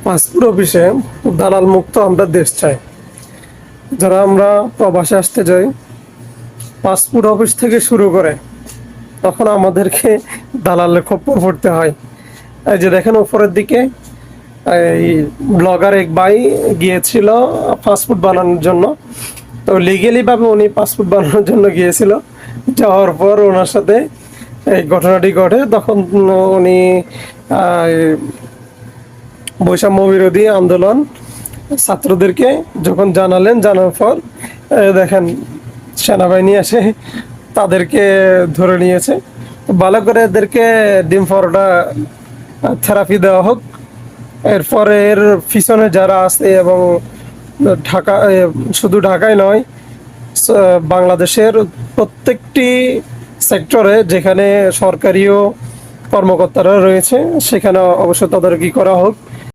Passport অফিসে দালাল মুক্ত আমরা দেশ চাই। যারা আমরা প্রবাসে আসতে যাই, পাসপোর্ট অফিস থেকে শুরু করে তখন আমাদেরকে দালালের খপ্পর পড়তে হয়। এই যে দেখেন উপরের দিকে, এই ব্লগার এক ভাই গিয়েছিল পাসপোর্ট বানানোর জন্য। তো লিগেলি ভাবে উনি পাসপোর্ট বানানোর জন্য গিয়েছিল। যাওয়ার পর ওনার সাথে এই ঘটনাটি ঘটে। তখন উনি বৈষম্য বিরোধী আন্দোলন ছাত্রদেরকে যখন জানার পর দেখেন সেনাবাহিনী এসে তাদেরকে ধরে নিয়েছে। ভালো করে এদেরকে ডিম পরোটা থেরাপি দেওয়া হোক। এরপরে এর পিছনে যারা আছে এবং ঢাকা, শুধু ঢাকায় নয়, বাংলাদেশের প্রত্যেকটি সেক্টরে যেখানে সরকারিও কর্মকর্তারা রয়েছে সেখানে অবশ্য তদারকি করা হোক।